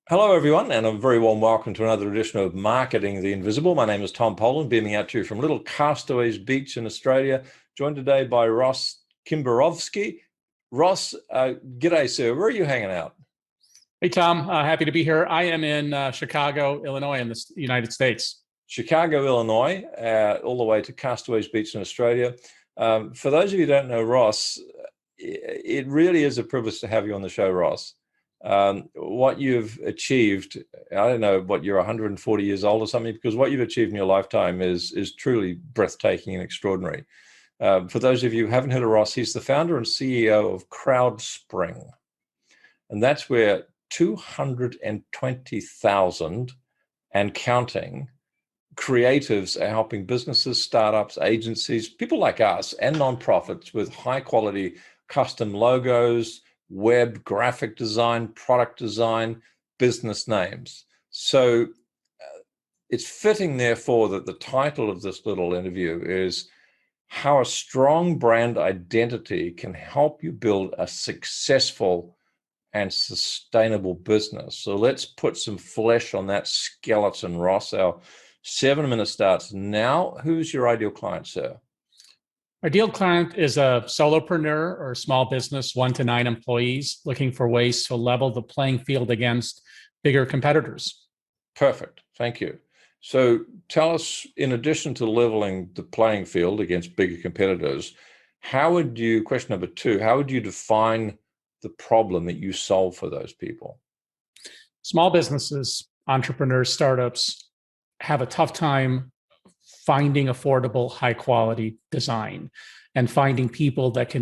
Hello, everyone, and a very warm welcome to another edition of Marketing the Invisible. My name is Tom Poland, beaming out to you from little Castaways Beach in Australia, joined today by Ross Kimbarovsky. Ross, g'day, sir. Where are you hanging out? Hey, Tom. Happy to be here. I am in Chicago, Illinois, in the United States. Chicago, Illinois, all the way to Castaways Beach in Australia. For those of you who don't know Ross, it really is a privilege to have you on the show, Ross. What you've achieved, I don't know what you're 140 years old or something, because what you've achieved in your lifetime is truly breathtaking and extraordinary. For those of you who haven't heard of Ross, he's the founder and CEO of Crowdspring. And that's where 220,000 and counting creatives are helping businesses, startups, agencies, people like us and nonprofits with high quality custom logos, web, graphic design, product design, business names. So it's fitting, therefore, that the title of this little interview is How a Strong Brand Identity Can Help You Build a Successful and Sustainable Business. So let's put some flesh on that skeleton, Ross. Our 7-minute starts now. Who's your ideal client, sir? Ideal client is a solopreneur or small business, 1 to 9 employees, looking for ways to level the playing field against bigger competitors. Perfect. Thank you. So tell us, in addition to leveling the playing field against bigger competitors, question number 2, how would you define the problem that you solve for those people? Small businesses, entrepreneurs, startups have a tough time finding affordable, high quality design and finding people that can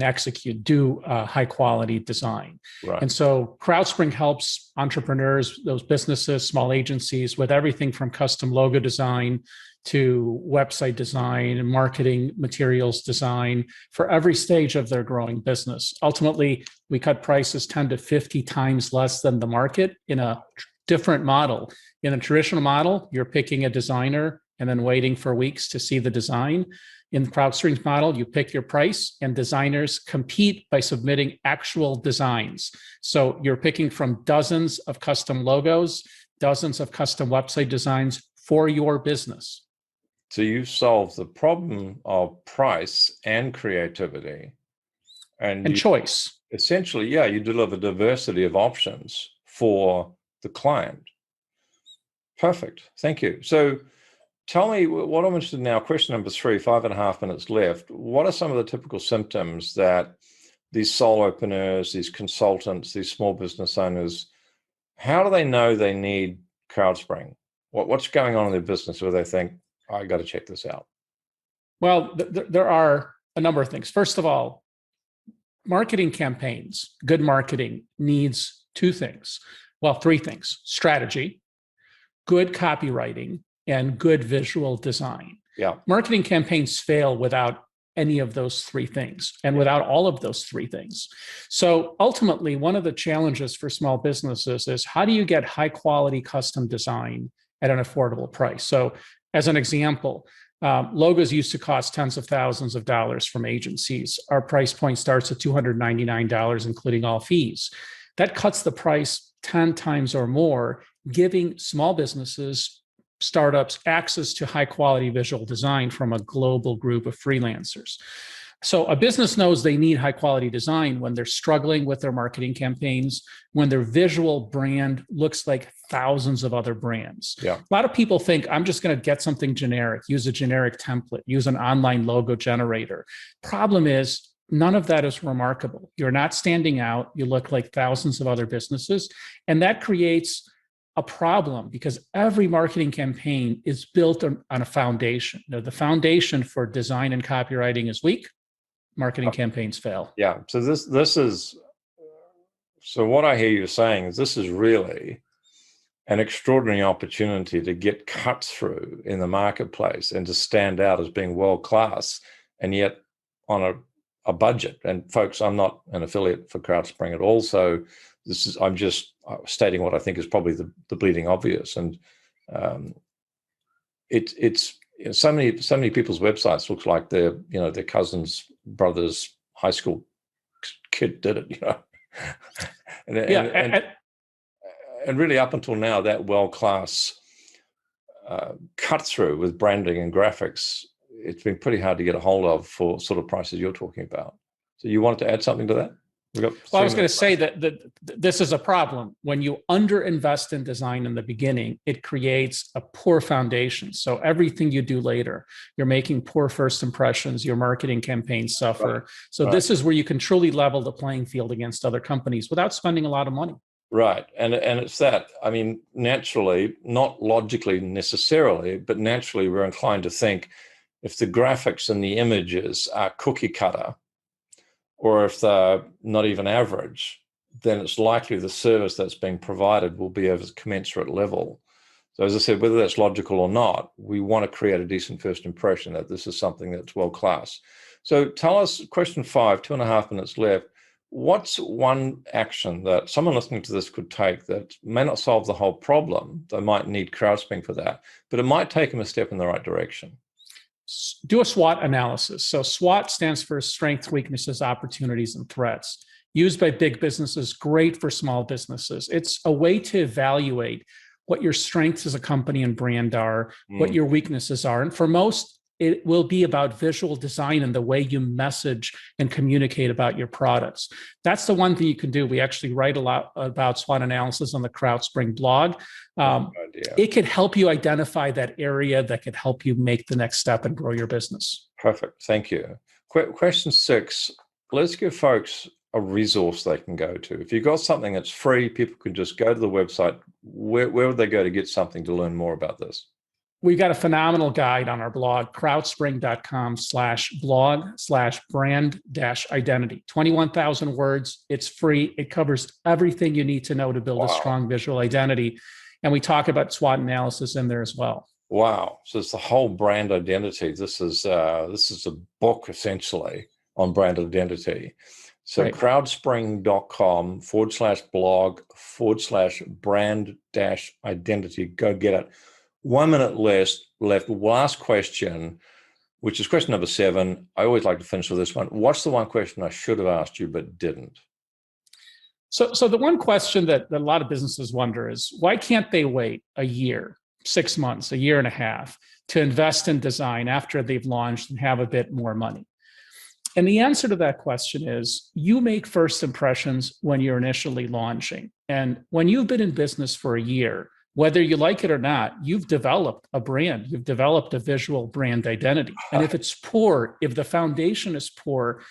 do high quality design. Right. And so Crowdspring helps entrepreneurs, those businesses, small agencies, with everything from custom logo design to website design and marketing materials design for every stage of their growing business. Ultimately, we cut prices 10 to 50 times less than the market in a different model. In a traditional model, you're picking a designer and then waiting for weeks to see the design. In the Crowdspring's model, you pick your price and designers compete by submitting actual designs. So you're picking from dozens of custom logos, dozens of custom website designs for your business. So you solve the problem of price and creativity. And choice. Essentially, you deliver diversity of options for the client. Perfect. Thank you. So tell me what I'm interested in now. Question number 3, 5.5 minutes left. What are some of the typical symptoms that these solopreneurs, these consultants, these small business owners, how do they know they need Crowdspring? What's going on in their business where they think, I got to check this out? Well, there are a number of things. First of all, marketing campaigns, good marketing needs 2 things. Well, 3 things: strategy, good copywriting, and good visual design. Yeah. Marketing campaigns fail without any of those 3 things and without all of those 3 things. So ultimately, one of the challenges for small businesses is how do you get high quality custom design at an affordable price? So as an example, logos used to cost tens of thousands of dollars from agencies. Our price point starts at $299, including all fees. That cuts the price 10 times or more, giving small businesses, startups access to high quality visual design from a global group of freelancers. So a business knows they need high quality design when they're struggling with their marketing campaigns, when their visual brand looks like thousands of other brands. Yeah. A lot of people think, I'm just going to get something generic, use a generic template, use an online logo generator. Problem is, none of that is remarkable. You're not standing out. You look like thousands of other businesses. And that creates a problem because every marketing campaign is built on a foundation. The foundation for design and copywriting is weak. Marketing campaigns fail. Yeah. So what I hear you saying is this is really an extraordinary opportunity to get cut through in the marketplace and to stand out as being world-class, and yet on a budget. And folks, I'm not an affiliate for Crowdspring at all. So I'm just stating what I think is probably the bleeding obvious. And it's so many people's websites looks like their cousin's brother's high school kid did it, And really, up until now, that world-class cut through with branding and graphics, it's been pretty hard to get a hold of for sort of prices you're talking about. So you wanted to add something to that? Well, I was going to say that this is a problem. When you underinvest in design in the beginning, it creates a poor foundation. So everything you do later, you're making poor first impressions, your marketing campaigns suffer. Right. So this is where you can truly level the playing field against other companies without spending a lot of money. Right. And it's that, I mean, naturally, not logically necessarily, but naturally we're inclined to think if the graphics and the images are cookie cutter, or if they're not even average, then it's likely the service that's being provided will be of a commensurate level. So as I said, whether that's logical or not, we want to create a decent first impression that this is something that's world-class. So tell us, question 5, 2.5 minutes left. What's one action that someone listening to this could take that may not solve the whole problem? They might need Crowdspring for that, but it might take them a step in the right direction. Do a SWOT analysis. So SWOT stands for strengths, weaknesses, opportunities, and threats. Used by big businesses, great for small businesses. It's a way to evaluate what your strengths as a company and brand are, what your weaknesses are. And for most, it will be about visual design and the way you message and communicate about your products. That's the one thing you can do. We actually write a lot about SWOT analysis on the Crowdspring blog. It could help you identify that area that could help you make the next step and grow your business. Perfect. Thank you. Question 6. Let's give folks a resource they can go to. If you've got something that's free, people can just go to the website. Where would they go to get something to learn more about this? We've got a phenomenal guide on our blog, crowdspring.com/blog/brand-identity. 21,000 words. It's free. It covers everything you need to know to build a strong visual identity. And we talk about SWOT analysis in there as well. Wow. So it's the whole brand identity. This is a book essentially on brand identity. So right. crowdspring.com/blog/brand-identity. Go get it. 1 minute left. Last question, which is question number 7. I always like to finish with this one. What's the one question I should have asked you but didn't? So the one question that a lot of businesses wonder is, why can't they wait a year, 6 months, a year and a half to invest in design after they've launched and have a bit more money? And the answer to that question is, you make first impressions when you're initially launching. And when you've been in business for a year, whether you like it or not, you've developed a brand, you've developed a visual brand identity. And if it's poor, if the foundation is poor,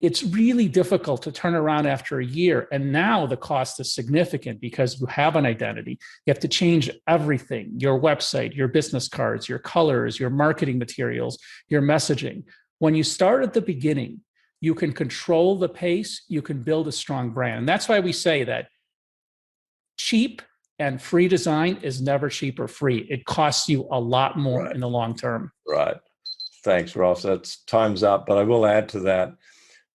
it's really difficult to turn around after a year. And now the cost is significant because you have an identity. You have to change everything, your website, your business cards, your colors, your marketing materials, your messaging. When you start at the beginning, you can control the pace, you can build a strong brand. And that's why we say that cheap and free design is never cheap or free. It costs you a lot more in the long term. Right. Thanks, Ross. That's time's up. But I will add to that.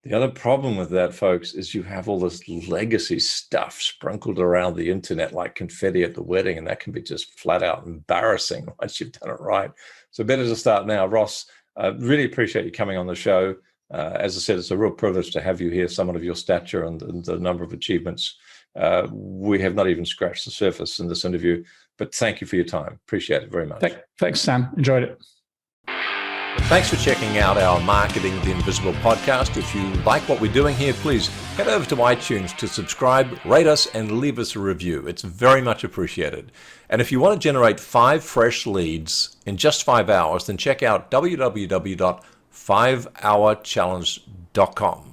The other problem with that, folks, is you have all this legacy stuff sprinkled around the internet like confetti at the wedding, and that can be just flat out embarrassing once you've done it right. So better to start now. Ross, I really appreciate you coming on the show. As I said, it's a real privilege to have you here, someone of your stature and the number of achievements. We have not even scratched the surface in this interview, but thank you for your time. Appreciate it very much. Thanks, Sam. Enjoyed it. Thanks for checking out our Marketing the Invisible podcast. If you like what we're doing here, please head over to iTunes to subscribe, rate us, and leave us a review. It's very much appreciated. And if you want to generate 5 fresh leads in just 5 hours, then check out www.5hourchallenge.com.